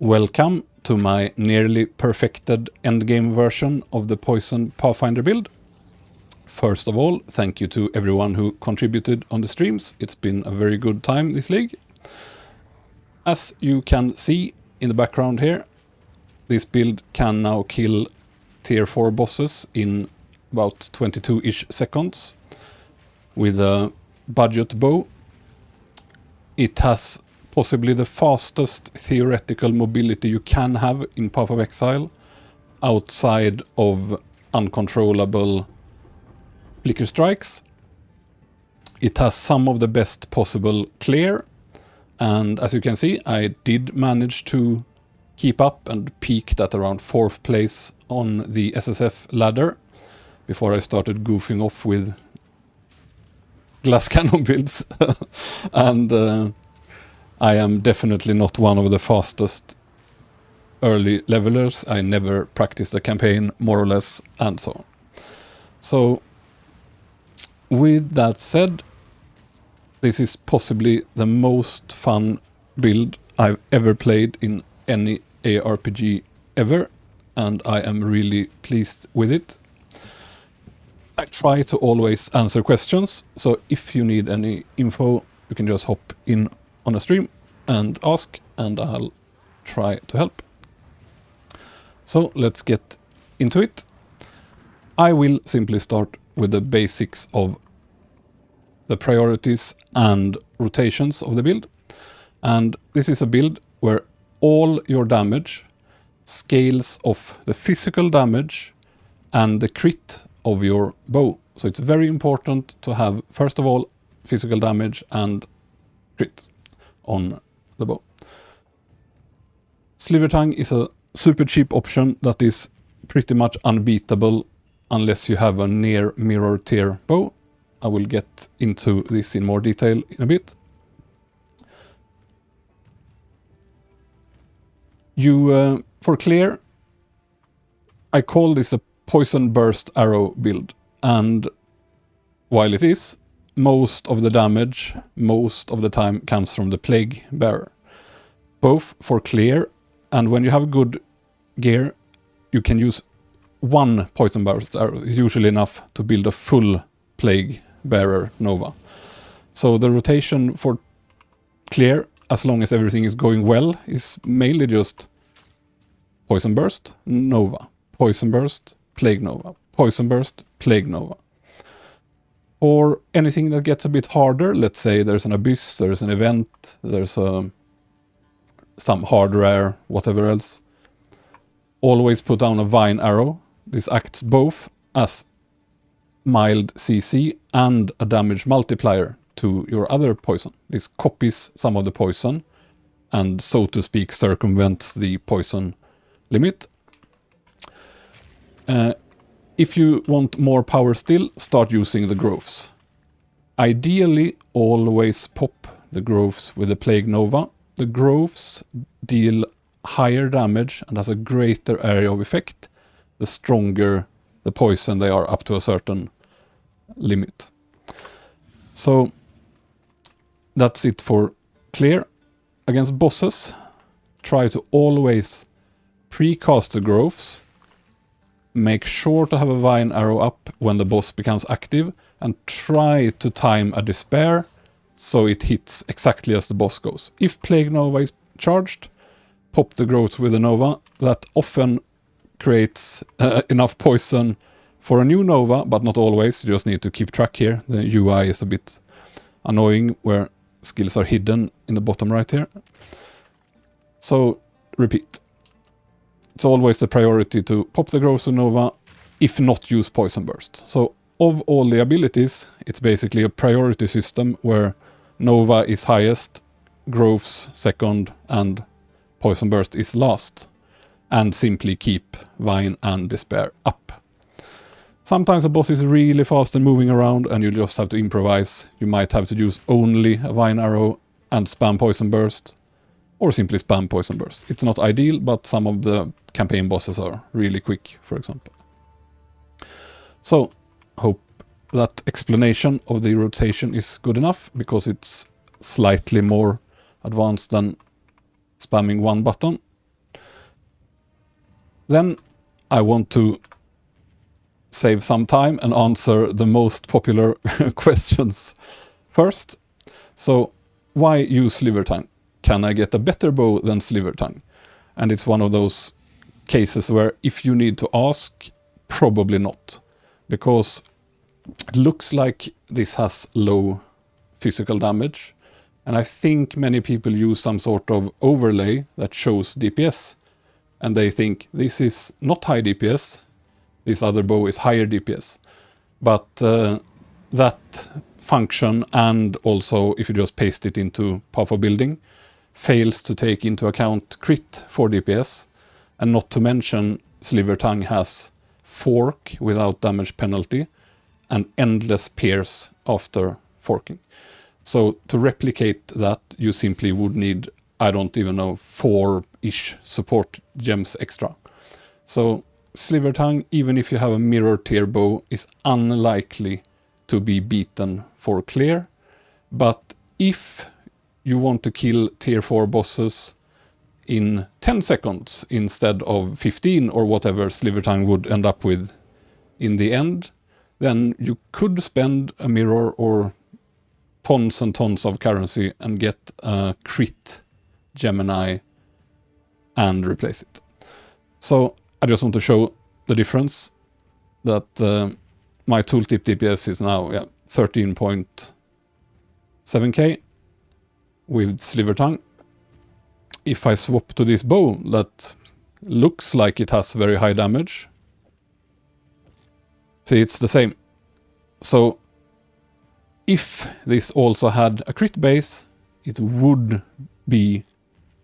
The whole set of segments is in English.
Welcome to my nearly perfected endgame version of the Poison Pathfinder build. First of all, thank you to everyone who contributed on the streams. It's been a very good time this league. As you can see in the background here, this build can now kill tier 4 bosses in about 22-ish seconds with a budget bow. It has possibly the fastest theoretical mobility you can have in Path of Exile outside of uncontrollable flicker strikes. It has some of the best possible clear, and as you can see, I did manage to keep up and peaked at around 4th place on the SSF ladder before I started goofing off with glass cannon builds. And I am definitely not one of the fastest early levelers. I never practiced the campaign, more or less, and so on. So, with that said, this is possibly the most fun build I've ever played in any ARPG ever, and I am really pleased with it. I try to always answer questions, so if you need any info, you can just hop in on a stream and ask, and I'll try to help. So let's get into it. I will simply start with the basics of the priorities and rotations of the build. And this is a build where all your damage scales off the physical damage and the crit of your bow. So it's very important to have, first of all, physical damage and crit on the bow. Sliver Tongue is a super cheap option that is pretty much unbeatable unless you have a near mirror tier bow. I will get into this in more detail in a bit. For clear, I call this a poison burst arrow build, and while it is, most of the damage, most of the time, comes from the plague bearer. Both for clear, and when you have good gear, you can use one poison burst arrow, usually enough to build a full plague bearer Nova. So the rotation for clear, as long as everything is going well, is mainly just poison burst, Nova, poison burst, plague Nova, poison burst, plague Nova. Or anything that gets a bit harder, let's say there's an abyss, there's an event, there's some hard rare, whatever else. Always put down a vine arrow. This acts both as mild CC and a damage multiplier to your other poison. This copies some of the poison and, so to speak, circumvents the poison limit. If you want more power still, start using the growths. Ideally, always pop the growths with the Plague Nova. The growths deal higher damage and has a greater area of effect the stronger the poison they are up to a certain limit. So that's it for clear. Against bosses, try to always precast the growths. Make sure to have a vine arrow up when the boss becomes active, and try to time a despair so it hits exactly as the boss goes. If Plague Nova is charged, pop the growth with a Nova. That often creates enough poison for a new Nova, but not always. You just need to keep track here. The UI is a bit annoying where skills are hidden in the bottom right here. So, repeat. It's always the priority to pop the growth with Nova, if not use Poison Burst. So, of all the abilities, it's basically a priority system where Nova is highest, growths second, and Poison Burst is last. And simply keep Vine and Despair up. Sometimes a boss is really fast and moving around and you just have to improvise. You might have to use only a Vine Arrow and spam Poison Burst, or simply spam Poison Burst. It's not ideal, but some of the campaign bosses are really quick, for example. So, hope that explanation of the rotation is good enough, because it's slightly more advanced than spamming one button. Then I want to save some time and answer the most popular questions first. So, why use Sliver Tongue? Can I get a better bow than Sliver Tongue? And it's one of those cases where if you need to ask, probably not. Because it looks like this has low physical damage. And I think many people use some sort of overlay that shows DPS. And they think this is not high DPS, this other bow is higher DPS. But that function, and also if you just paste it into Path of Building, fails to take into account crit for DPS. And not to mention, Sliver Tongue has fork without damage penalty and endless pierce after forking. So to replicate that, you simply would need, I don't even know, 4-ish support gems extra. So Sliver Tongue, even if you have a mirror tier bow, is unlikely to be beaten for clear. But if you want to kill tier 4 bosses in 10 seconds instead of 15 or whatever Sliver Tongue would end up with in the end, then you could spend a mirror or tons and tons of currency and get a crit Gemini and replace it. So I just want to show the difference that my tooltip DPS is now 13.7k with Sliver Tongue. If I swap to this bow that looks like it has very high damage, see, it's the same. So if this also had a crit base, it would be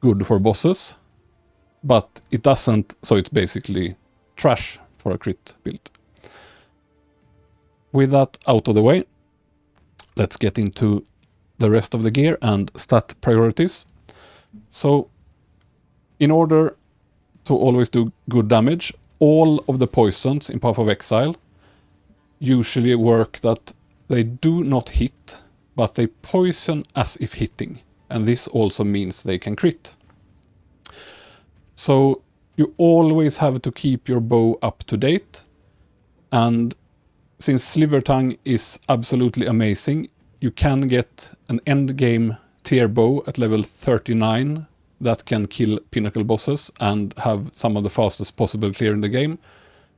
good for bosses, but it doesn't, so it's basically trash for a crit build. With that out of the way, let's get into the rest of the gear and stat priorities. So, in order to always do good damage, all of the poisons in Path of Exile usually work that they do not hit, but they poison as if hitting. And this also means they can crit. So you always have to keep your bow up to date. And since Sliver Tongue is absolutely amazing, you can get an endgame tier bow at level 39 that can kill pinnacle bosses and have some of the fastest possible clear in the game.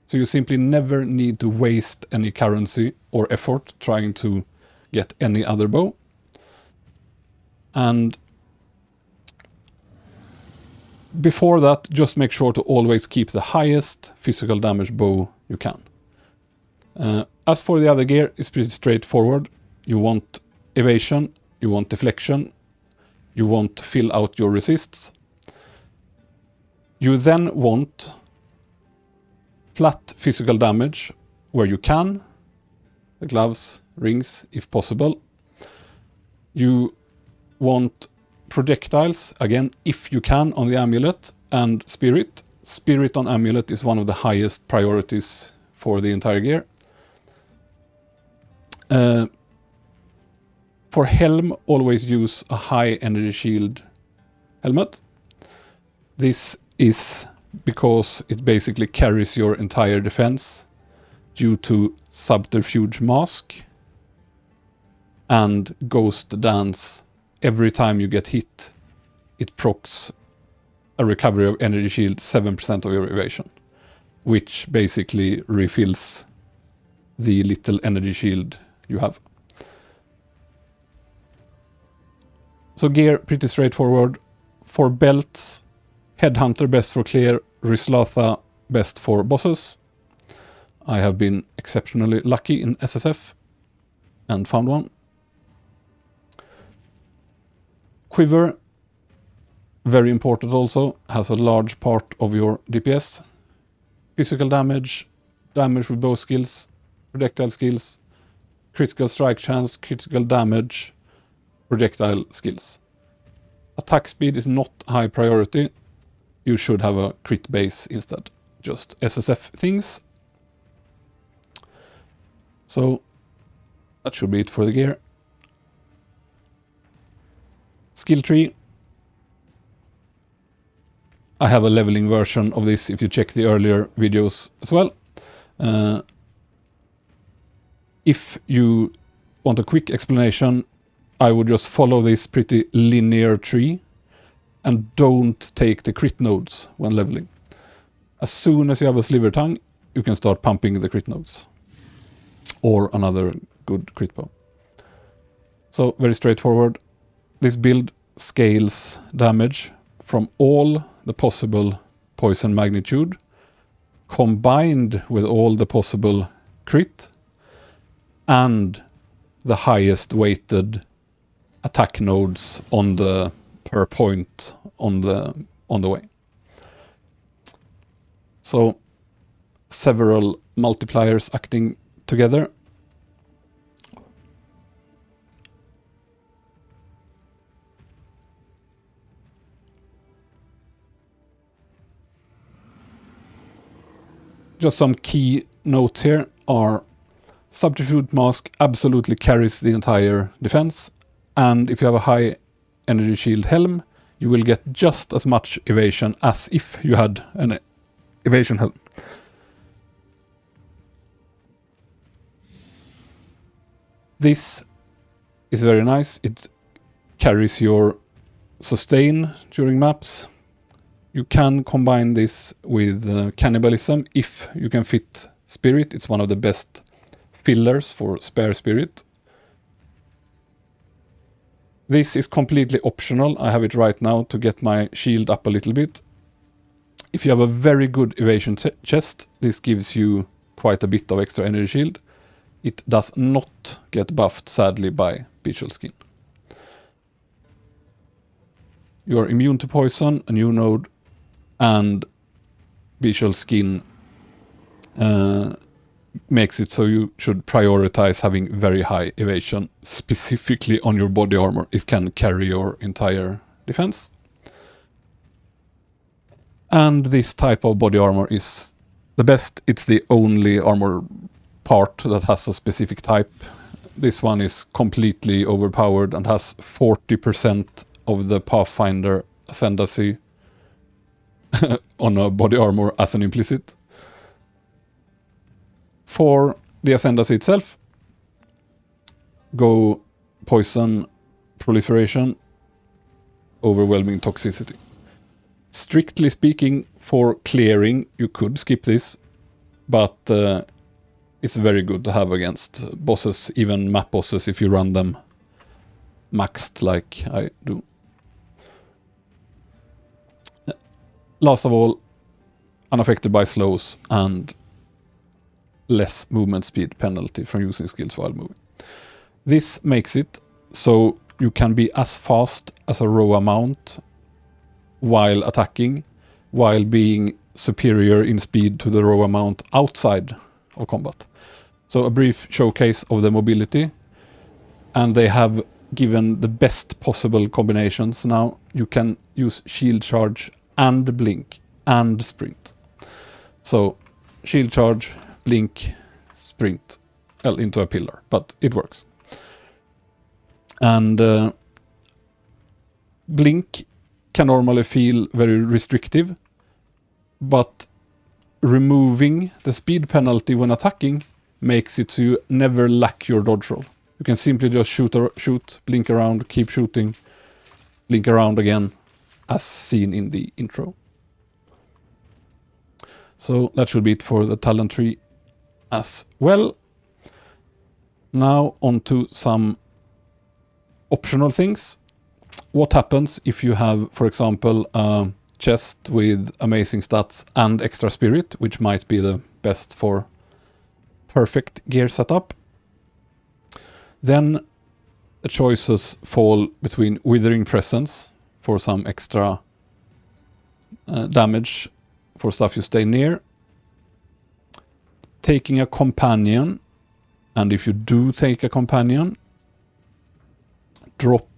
So you simply never need to waste any currency or effort trying to get any other bow. And before that, just make sure to always keep the highest physical damage bow you can. As for the other gear, it's pretty straightforward. You want evasion, you want deflection, you want to fill out your resists. You then want flat physical damage where you can, the gloves, rings, if possible. You want projectiles, again, if you can, on the amulet, and spirit. Spirit on amulet is one of the highest priorities for the entire gear. For helm, always use a high energy shield helmet. This is because it basically carries your entire defense due to subterfuge mask and ghost dance. Every time you get hit, it procs a recovery of energy shield 7% of your evasion, which basically refills the little energy shield you have. So gear, pretty straightforward. For belts, Headhunter best for clear, Rislatha best for bosses. I have been exceptionally lucky in SSF and found one. Quiver, very important also, has a large part of your DPS. Physical damage, damage with bow skills, projectile skills, critical strike chance, critical damage, projectile skills. Attack speed is not high priority. You should have a crit base instead. Just SSF things. So that should be it for the gear. Skill tree. I have a leveling version of this if you check the earlier videos as well. If you want a quick explanation, I would just follow this pretty linear tree and don't take the crit nodes when leveling. As soon as you have a sliver tongue, you can start pumping the crit nodes. Or another good crit bow. So very straightforward. This build scales damage from all the possible poison magnitude combined with all the possible crit and the highest weighted attack nodes on the per point on the way. So several multipliers acting together. Just some key notes here are Subterfuge Mask absolutely carries the entire defense, and if you have a high energy shield helm, you will get just as much evasion as if you had an evasion helm. This is very nice. It carries your sustain during maps. You can combine this with cannibalism if you can fit spirit. It's one of the best fillers for spare spirit. This is completely optional. I have it right now to get my shield up a little bit. If you have a very good evasion chest, this gives you quite a bit of extra energy shield. It does not get buffed, sadly, by Visual Skin. You are immune to poison, a new node, and Visual Skin makes it so you should prioritize having very high evasion, specifically on your body armor. It can carry your entire defense. And this type of body armor is the best. It's the only armor part that has a specific type. This one is completely overpowered and has 40% of the Pathfinder ascendancy on a body armor as an implicit. For the ascendancy itself, go poison, proliferation, overwhelming toxicity. Strictly speaking, for clearing, you could skip this, but it's very good to have against bosses, even map bosses, if you run them maxed like I do. Last of all, unaffected by slows and less movement speed penalty from using skills while moving. This makes it so you can be as fast as a Roa mount while attacking, while being superior in speed to the Roa mount outside of combat. So a brief showcase of the mobility, and they have given the best possible combinations. Now you can use shield charge and blink and sprint. So shield charge, blink, sprint into a pillar, but it works. And blink can normally feel very restrictive, but removing the speed penalty when attacking makes it so you never lack your dodge roll. You can simply just shoot, blink around, keep shooting, blink around again, as seen in the intro. So that should be it for the talent tree as well. Now on to some optional things. What happens if you have, for example, a chest with amazing stats and extra spirit, which might be the best for perfect gear setup? Then the choices fall between Withering Presence for some extra damage for stuff you stay near, taking a companion, and if you do take a companion, drop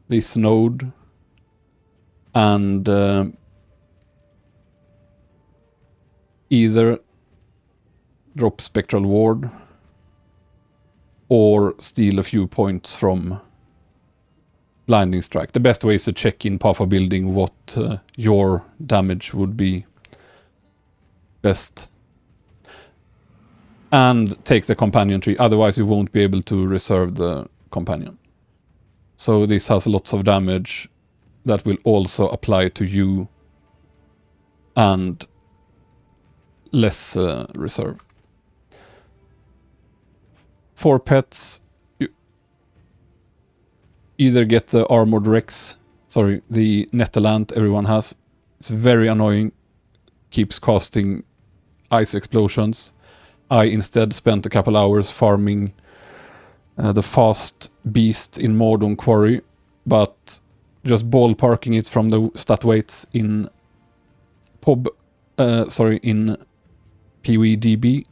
this node and either drop Spectral Ward or steal a few points from blinding strike. The best way is to check in Path of Building what your damage would be best. And take the companion tree, otherwise you won't be able to reserve the companion. So this has lots of damage that will also apply to you and less reserve. For pets, you either get the Armored Rex, the Nettalant everyone has. It's very annoying, keeps casting ice explosions. I instead spent a couple hours farming the fast beast in Mordon Quarry, but just ballparking it from the stat weights in in PoE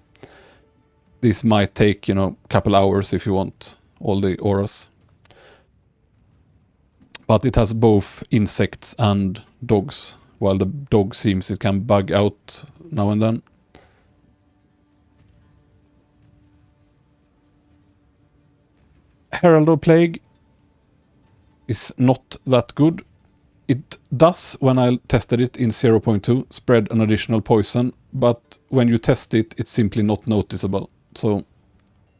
this might take, a couple hours if you want all the auras. But it has both insects and dogs, while the dog seems it can bug out now and then. Herald of Plague is not that good. It does, when I tested it in 0.2, spread an additional poison, but when you test it, it's simply not noticeable. So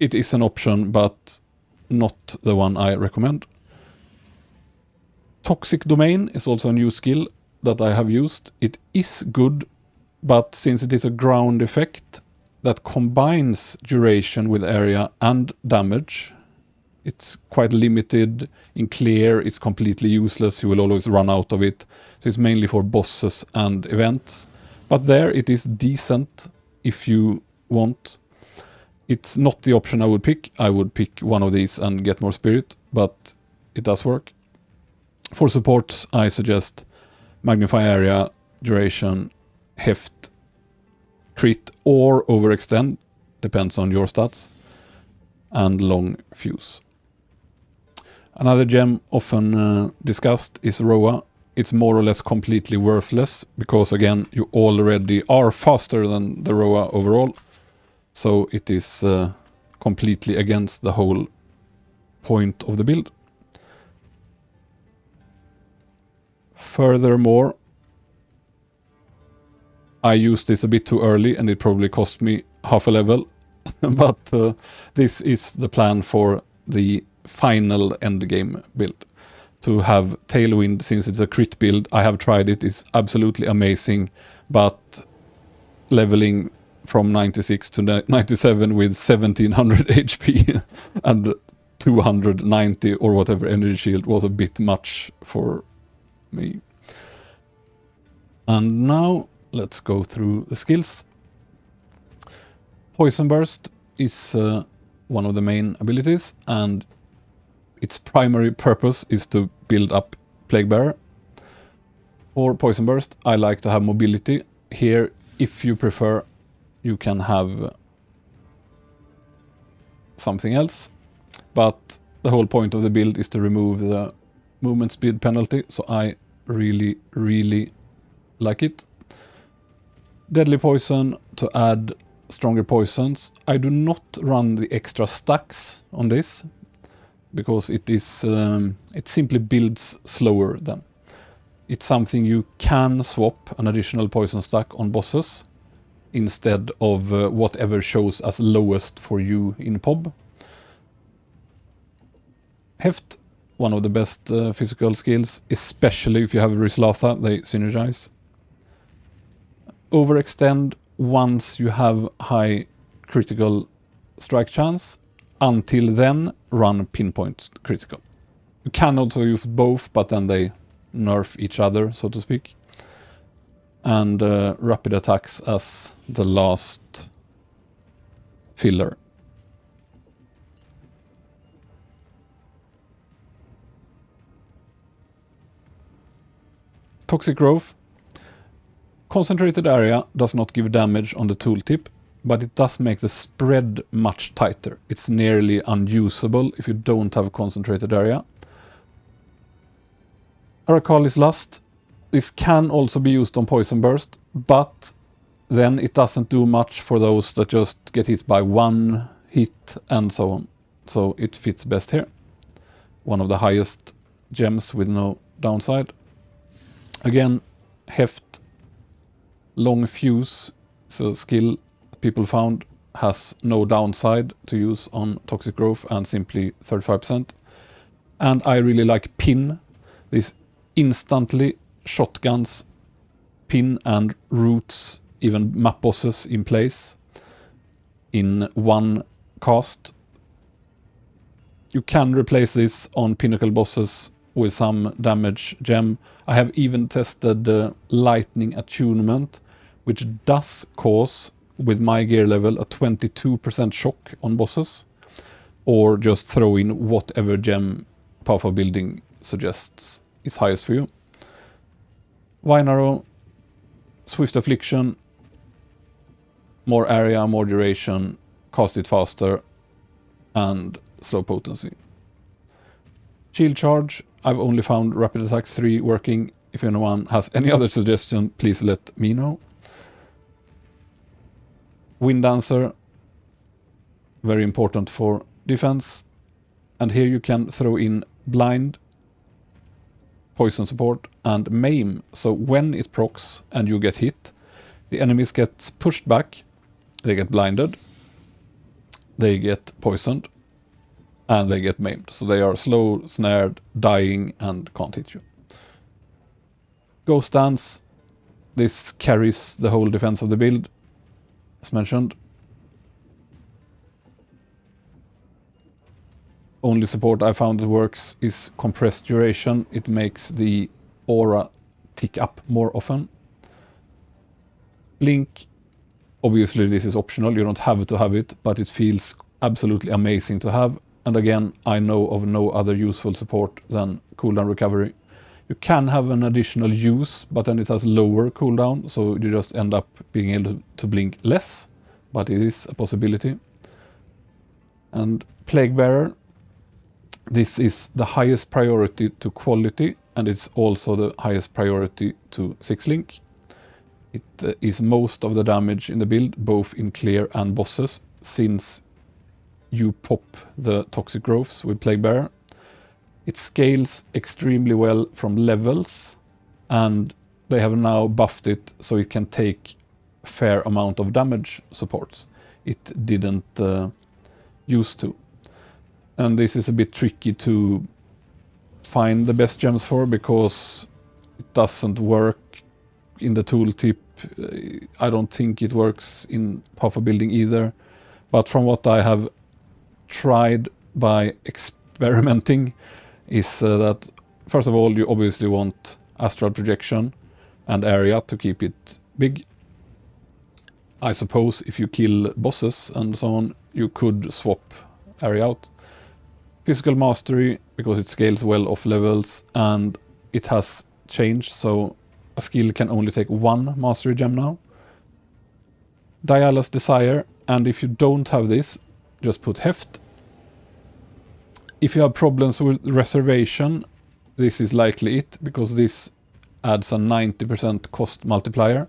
it is an option, but not the one I recommend. Toxic Domain is also a new skill that I have used. It is good, but since it is a ground effect that combines duration with area and damage, it's quite limited. In clear, it's completely useless. You will always run out of it. So it's mainly for bosses and events. But there it is decent if you want. It's not the option I would pick. I would pick one of these and get more spirit, but it does work. For supports, I suggest Magnify Area, Duration, Heft, Crit, or Overextend, depends on your stats, and Long Fuse. Another gem often discussed is Roa. It's more or less completely worthless, because again, you already are faster than the Roa overall, so it is completely against the whole point of the build. Furthermore, I used this a bit too early and it probably cost me half a level, but this is the plan for the final endgame build. To have Tailwind, since it's a crit build, I have tried it, it's absolutely amazing, but leveling from 96 to 97 with 1700 HP and 290 or whatever energy shield was a bit much for me. And now let's go through the skills. Poison Burst is one of the main abilities, and its primary purpose is to build up Plague Bearer. For Poison Burst, I like to have mobility. Here, if you prefer, you can have something else, but the whole point of the build is to remove the movement speed penalty, so I really like it. Deadly Poison to add stronger poisons. I do not run the extra stacks on this, because it is it simply builds slower then. It's something you can swap an additional poison stack on bosses instead of whatever shows as lowest for you in PoB. Heft, one of the best physical skills, especially if you have Rislatha, they synergize. Overextend once you have high critical strike chance. Until then, run pinpoint critical. You can also use both, but then they nerf each other, so to speak. And rapid attacks as the last filler. Toxic Growth. Concentrated area does not give damage on the tooltip, but it does make the spread much tighter. It's nearly unusable if you don't have a concentrated area. Arakalis Lust. This can also be used on Poison Burst, but then it doesn't do much for those that just get hit by one hit and so on. So it fits best here. One of the highest gems with no downside. Again, heft, long fuse, so skill people found has no downside to use on toxic growth and simply 35%. And I really like pin. This instantly shotguns pin and roots even map bosses in place in one cast. You can replace this on pinnacle bosses with some damage gem. I have even tested the lightning attunement, which does cause, with my gear level, a 22% shock on bosses, or just throw in whatever gem Path of Building suggests is highest for you. Vine Arrow, Swift Affliction, more area, more duration, cast it faster, and slow potency. Shield Charge, I've only found Rapid Attacks 3 working. If anyone has any other suggestion, please let me know. Wind Dancer, very important for defense. And here you can throw in Blind, Poison Support, and Maim. So when it procs and you get hit, the enemies get pushed back, they get blinded, they get poisoned, and they get maimed. So they are slow, snared, dying, and can't hit you. Ghost Dance, this carries the whole defense of the build, as mentioned. Only support I found that works is compressed duration. It makes the aura tick up more often. Blink, obviously this is optional, you don't have to have it, but it feels absolutely amazing to have. And again, I know of no other useful support than cooldown recovery. You can have an additional use, but then it has lower cooldown, so you just end up being able to blink less, but it is a possibility. And Plague Bearer, this is the highest priority to quality, and it's also the highest priority to 6-link. It is most of the damage in the build, both in clear and bosses, since you pop the toxic growths with Plague Bearer. It scales extremely well from levels, and they have now buffed it so it can take a fair amount of damage supports. It didn't used to. And this is a bit tricky to find the best gems for, because it doesn't work in the tooltip. I don't think it works in Path of Building either. But from what I have tried by experimenting is that, first of all, you obviously want astral projection and area to keep it big. I suppose if you kill bosses and so on, you could swap area out. Physical mastery, because it scales well off levels, and it has changed, so a skill can only take one mastery gem now. Diala's Desire, and if you don't have this, just put Heft. If you have problems with reservation, this is likely it, because this adds a 90% cost multiplier,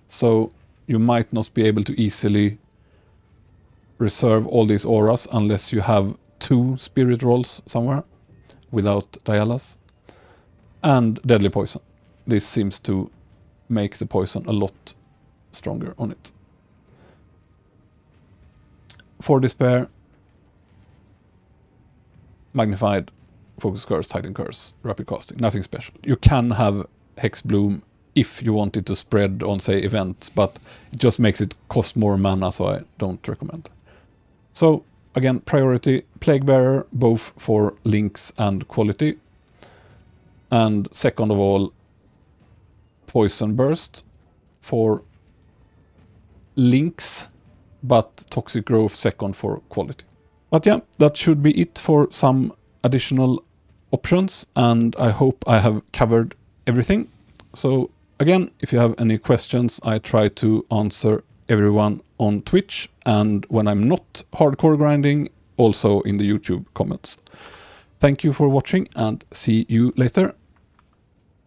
so you might not be able to easily reserve all these auras unless you have 2 spirit rolls somewhere without Dialas. And Deadly Poison. This seems to make the poison a lot stronger on it. For Despair, Magnified, Focus Curse, Titan Curse, Rapid Casting. Nothing special. You can have Hex Bloom if you want it to spread on, say, events, but it just makes it cost more mana, so I don't recommend. So, again, priority, Plague Bearer, both for links and quality. And second of all, Poison Burst for links, but Toxic Growth second for quality. But yeah, that should be it for some additional options, and I hope I have covered everything. So again, if you have any questions, I try to answer everyone on Twitch, and when I'm not hardcore grinding, also in the YouTube comments. Thank you for watching, and see you later.